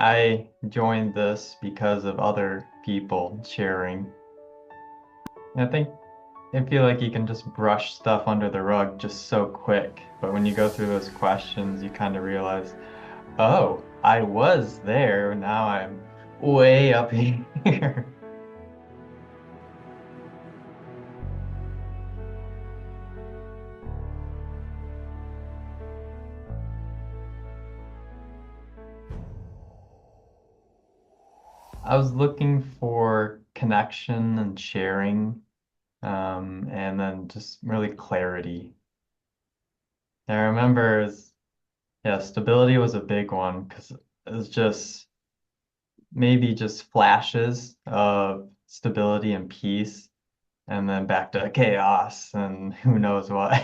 I joined this because of other people sharing. I think I feel like you can just brush stuff under the rug just so quick, but when you go through those questions, you kind of realize, oh, I was there, now I'm way up here. I was looking for connection and sharing, and then just really clarity. I remember, yeah, stability was a big one because it was just maybe just flashes of stability and peace, and then back to chaos and who knows what.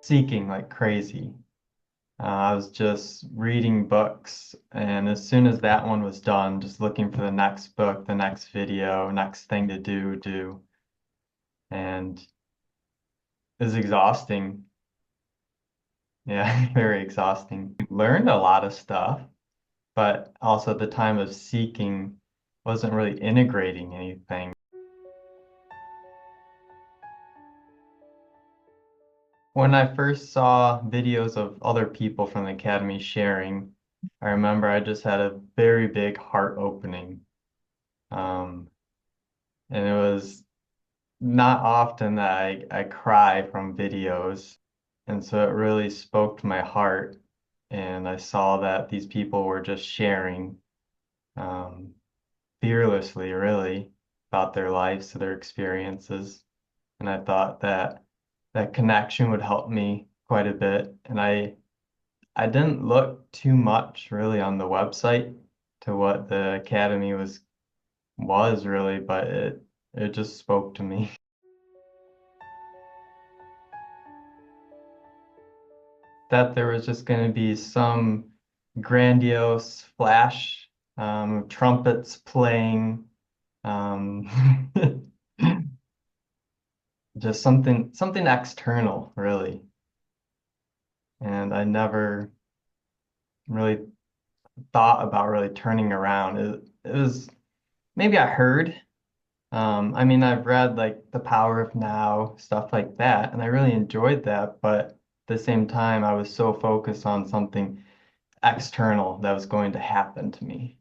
Seeking like crazy. I was just reading books, and as soon as that one was done, just looking for the next book, the next video, next thing to do. And it was exhausting. Yeah, very exhausting. Learned a lot of stuff, but also at the time of seeking, wasn't really integrating anything. When I first saw videos of other people from the academy sharing, I remember I just had a very big heart opening. Um, and it was not often that I cry from videos. And so it really spoke to my heart. And I saw that these people were just sharing um, fearlessly, really, about their lives, their experiences. And I thought that that connection would help me quite a bit. And I didn't look too much really on the website to what the academy was really, but it just spoke to me. That there was just going to be some grandiose flash, trumpets playing, um, just something external, really. And I never really thought about really turning around. It was maybe I heard. I mean, I've read like The Power of Now, stuff like that, and I really enjoyed that. But at the same time, I was so focused on something external that was going to happen to me.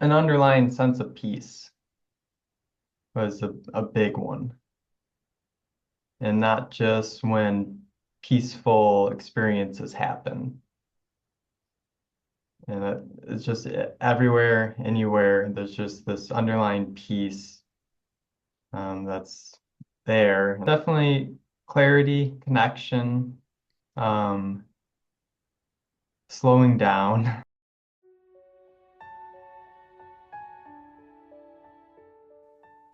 An underlying sense of peace was a big one, and not just when peaceful experiences happen. And it's just everywhere, anywhere, there's just this underlying peace that's there. Definitely clarity, connection, um, slowing down.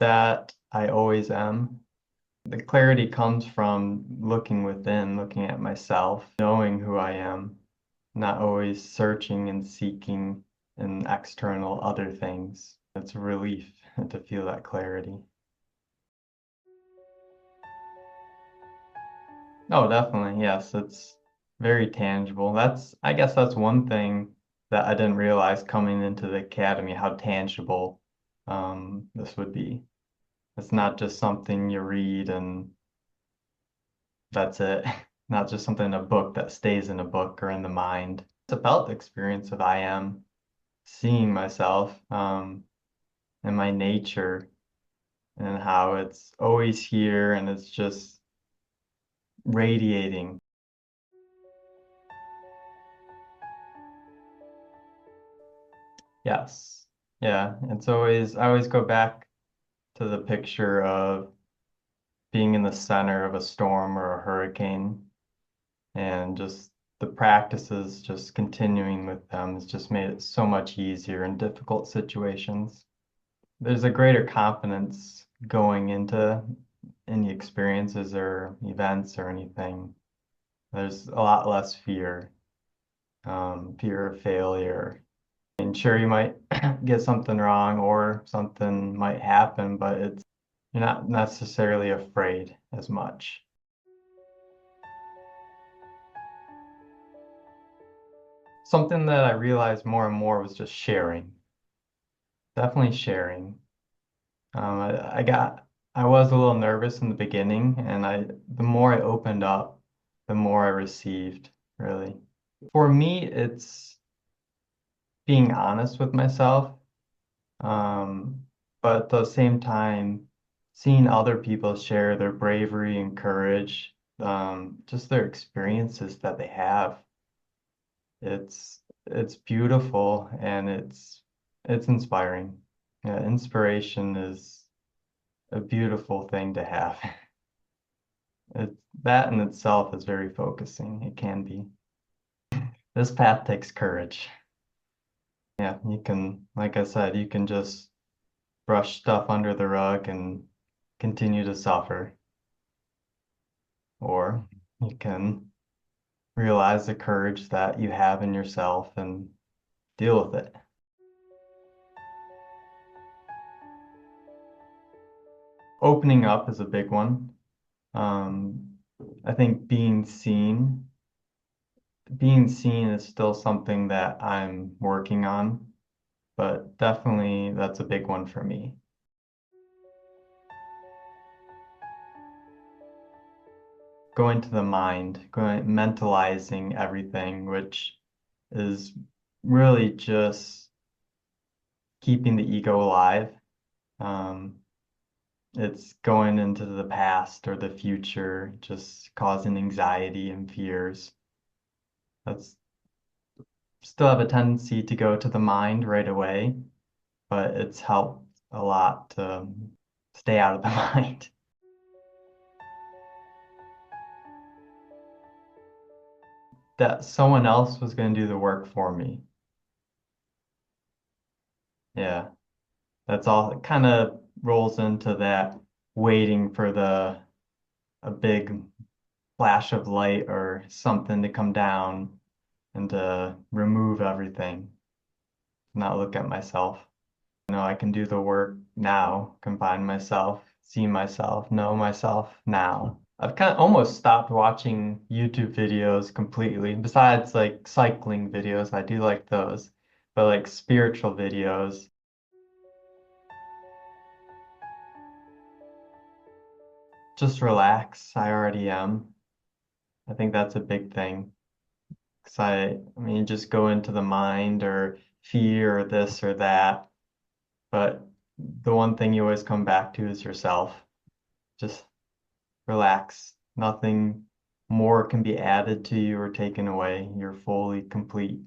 That I always am. The clarity comes from looking within, looking at myself, knowing who I am, not always searching and seeking in external other things. It's a relief to feel that clarity. Oh, definitely. Yes, it's very tangible. I guess that's one thing that I didn't realize coming into the academy, how tangible this would be. It's not just something you read and that's it. Not just something in a book that stays in a book or in the mind. It's a felt experience of I am seeing myself and my nature and how it's always here and it's just radiating. Yes. Yeah. I always go back to the picture of being in the center of a storm or a hurricane and just the practices, just continuing with them has just made it so much easier in difficult situations. There's a greater confidence going into any experiences or events or anything. There's a lot less fear, fear of failure. And sure, you might get something wrong or something might happen, but you're not necessarily afraid as much. Something that I realized more and more was just sharing. Definitely sharing. I was a little nervous in the beginning, and the more I opened up, the more I received, really. For me, it's being honest with myself, um, but at the same time, seeing other people share their bravery and courage, just their experiences that they have. It's beautiful and it's inspiring. Yeah, inspiration is a beautiful thing to have. It, that in itself is very focusing. It can be. This path takes courage. Yeah, you can, like I said, you can just brush stuff under the rug and continue to suffer, or you can realize the courage that you have in yourself and deal with it. Opening up is a big one. Um, I think being seen is still something that I'm working on, but definitely that's a big one for me. Going to the mind, mentalizing everything, which is really just keeping the ego alive. Um, it's going into the past or the future, just causing anxiety and fears. That's still have a tendency to go to the mind right away, but it's helped a lot to stay out of the mind. That someone else was going to do the work for me. Yeah, that's all. It kind of rolls into that waiting for a big flash of light or something to come down and to remove everything, not look at myself. I can do the work now, confine myself, see myself, know myself now. I've kind of almost stopped watching YouTube videos completely. Besides like cycling videos, I do like those. But like spiritual videos, just relax. I already am. I think that's a big thing. 'Cause I mean, just go into the mind or fear or this or that. But the one thing you always come back to is yourself. Just relax. Nothing more can be added to you or taken away. You're fully complete.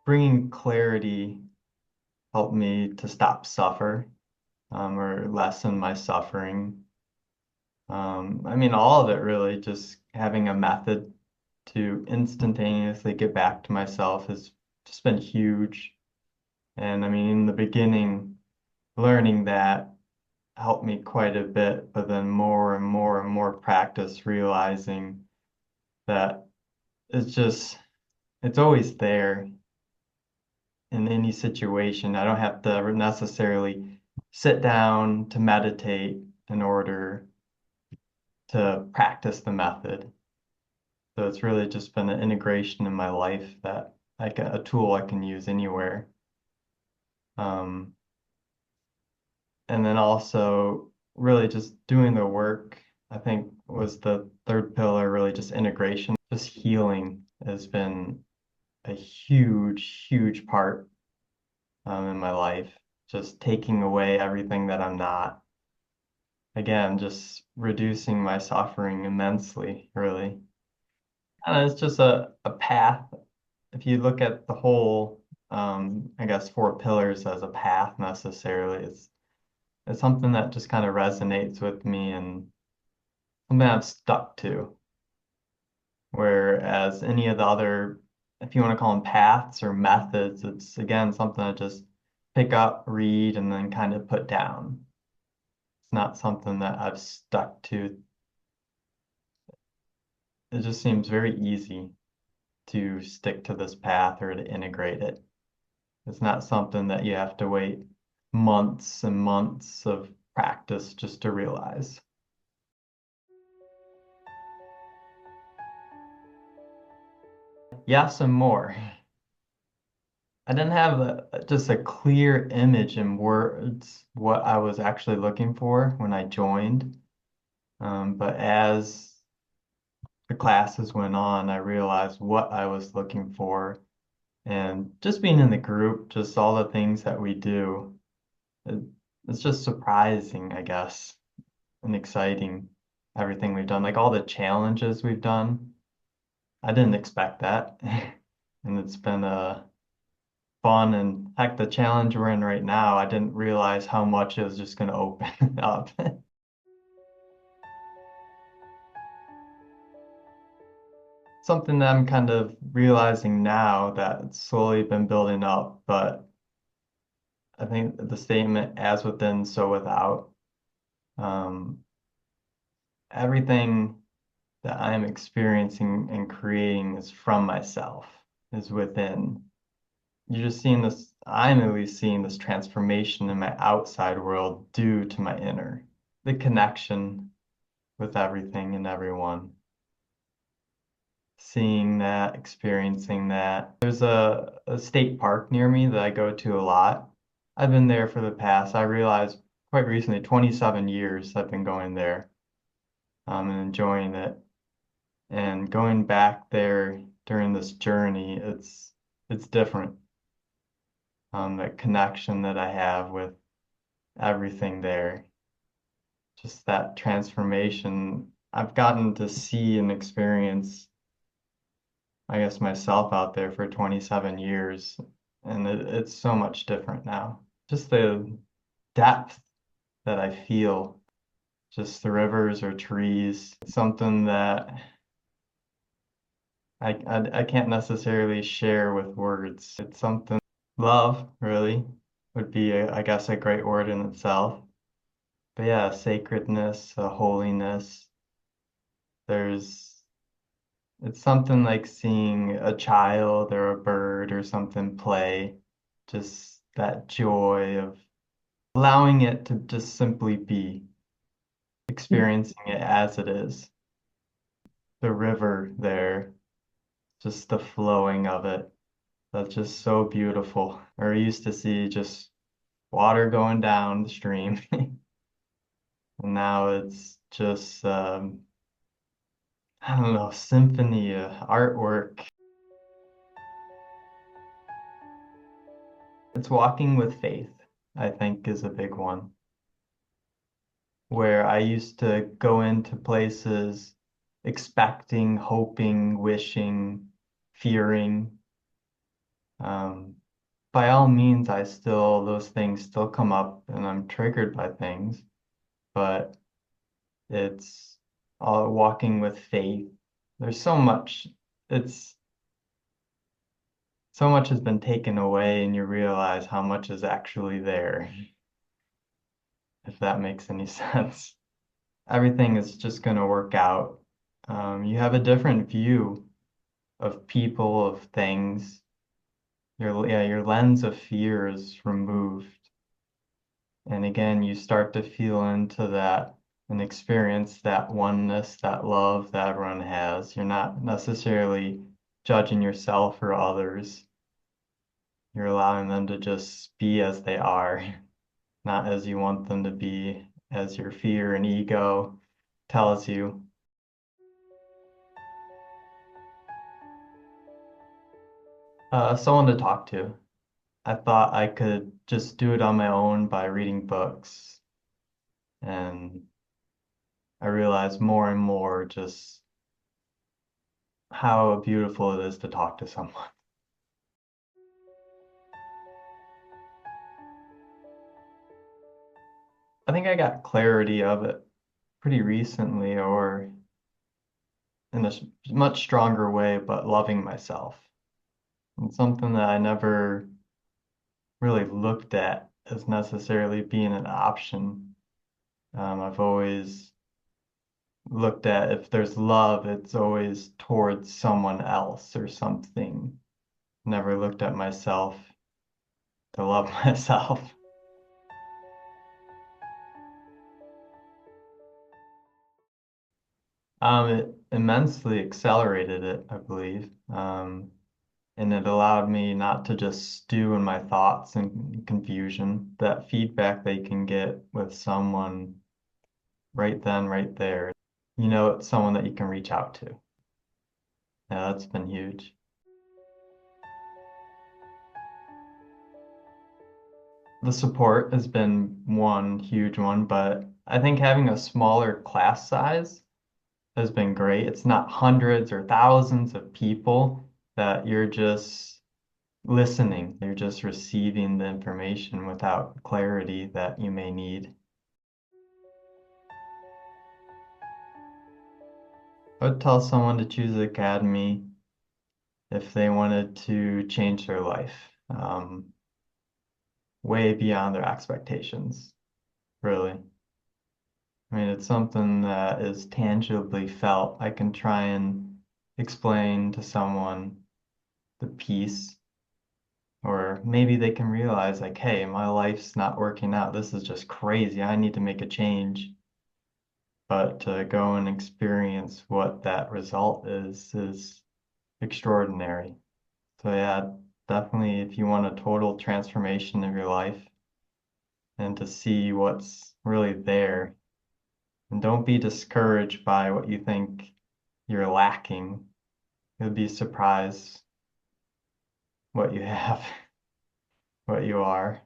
Bringing clarity helped me to stop suffer, or lessen my suffering. I mean, all of it really, just having a method to instantaneously get back to myself has just been huge. And I mean, in the beginning, learning that helped me quite a bit, but then more and more and more practice, realizing that it's just, it's always there in any situation. I don't have to necessarily sit down to meditate in order to practice the method. So it's really just been an integration in my life that a tool I can use anywhere. Um, and then also really just doing the work, I think was the third pillar, really just integration. Just healing has been a huge, huge part in my life. Just taking away everything that I'm not. Again, just reducing my suffering immensely, really. And it's just a path. If you look at the whole, I guess, four pillars as a path necessarily, it's something that just kind of resonates with me and something I've stuck to. Whereas any of the other, if you want to call them paths or methods, it's again something I just pick up, read, and then kind of put down. It's not something that I've stuck to. It just seems very easy to stick to this path or to integrate it. It's not something that you have to wait months and months of practice just to realize. Yes, and more. I didn't have just a clear image in words what I was actually looking for when I joined. But as the classes went on, I realized what I was looking for. And just being in the group, just all the things that we do, it, it's just surprising, I guess, and exciting, everything we've done. Like all the challenges we've done, I didn't expect that. And it's been fun. And heck, the challenge we're in right now, I didn't realize how much it was just going to open up. Something that I'm kind of realizing now that it's slowly been building up, but I think the statement as within, so without, um, everything that I'm experiencing and creating is from myself, is within. You're just seeing this, I'm at least seeing this transformation in my outside world due to my inner. The connection with everything and everyone. Seeing that, experiencing that. There's a state park near me that I go to a lot. I've been there for the past, I realized quite recently, 27 years I've been going there, and enjoying it. And going back there during this journey, it's different. The connection that I have with everything there, just that transformation. I've gotten to see and experience, I guess, myself out there for 27 years, and it's so much different now. Just the depth that I feel, just the rivers or trees, something that I can't necessarily share with words. It's something, love, really, would be, I guess, a great word in itself. But yeah, sacredness, holiness, there's, it's something like seeing a child or a bird or something play, just that joy of allowing it to just simply be, experiencing it as it is. The river there, just the flowing of it, that's just so beautiful. Or we used to see just water going down the stream. And now it's just, I don't know, symphony, artwork. It's walking with faith, I think, is a big one. Where I used to go into places expecting, hoping, wishing, fearing. Um, by all means, those things still come up and I'm triggered by things, but it's all walking with faith. There's so much, it's so much has been taken away and you realize how much is actually there, if that makes any sense. Everything is just going to work out. You have a different view of people, of things. Your lens of fear is removed. And again, you start to feel into that and experience that oneness, that love that everyone has. You're not necessarily judging yourself or others. You're allowing them to just be as they are, not as you want them to be, as your fear and ego tells you. Someone to talk to. I thought I could just do it on my own by reading books, and I realized more and more just how beautiful it is to talk to someone. I think I got clarity of it pretty recently, or in a much stronger way, but loving myself. And something that I never really looked at as necessarily being an option. I've always looked at if there's love, it's always towards someone else or something. Never looked at myself to love myself. It immensely accelerated it, I believe. And it allowed me not to just stew in my thoughts and confusion. That feedback they can get with someone right then, right there. You know, it's someone that you can reach out to. Yeah, that's been huge. The support has been one huge one, but I think having a smaller class size has been great. It's not hundreds or thousands of people that you're just listening. You're just receiving the information without clarity that you may need. I would tell someone to choose the academy if they wanted to change their life, way beyond their expectations, really. I mean, it's something that is tangibly felt. I can try and explain to someone the piece, or maybe they can realize, like, hey, my life's not working out. This is just crazy. I need to make a change. But to go and experience what that result is extraordinary. So yeah, definitely if you want a total transformation of your life and to see what's really there, and don't be discouraged by what you think you're lacking. You'll be surprised what you have, what you are.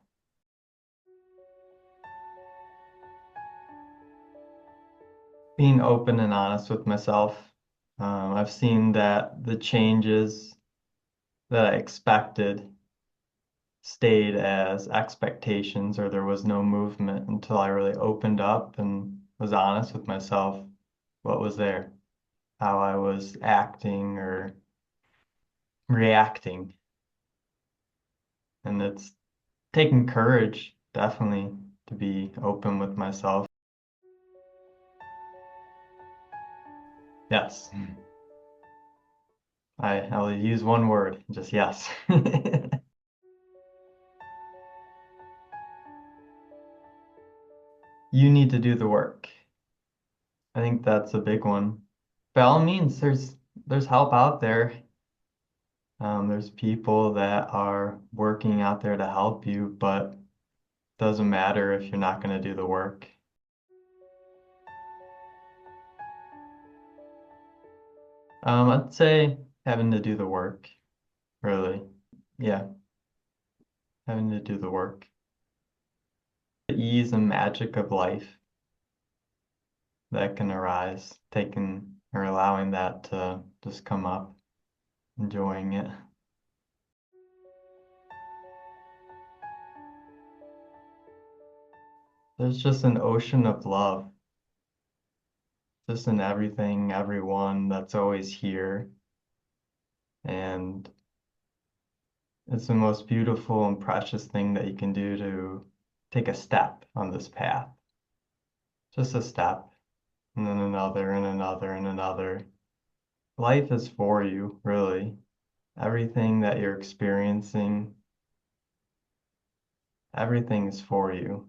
Being open and honest with myself. I've seen that the changes that I expected stayed as expectations, or there was no movement until I really opened up and was honest with myself what was there, how I was acting or reacting. And it's taking courage, definitely, to be open with myself. Yes, I'll use one word, just yes. You need to do the work. I think that's a big one. By all means, there's help out there. There's people that are working out there to help you, but doesn't matter if you're not going to do the work. I'd say having to do the work, really. Yeah, having to do the work. The ease and magic of life that can arise, taking or allowing that to just come up, enjoying it. There's just an ocean of love, just in everything, everyone that's always here. And it's the most beautiful and precious thing that you can do to take a step on this path. Just a step, and then another, and another, and another. Life is for you, really. Everything that you're experiencing, everything is for you.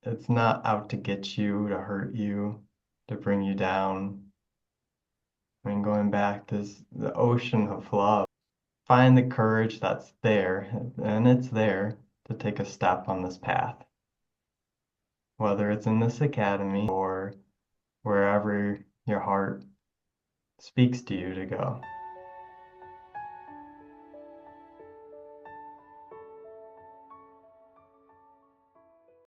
It's not out to get you, to hurt you, to bring you down. I mean, going back, this the ocean of love. Find the courage that's there, and it's there to take a step on this path, whether it's in this academy or wherever your heart speaks to you to go.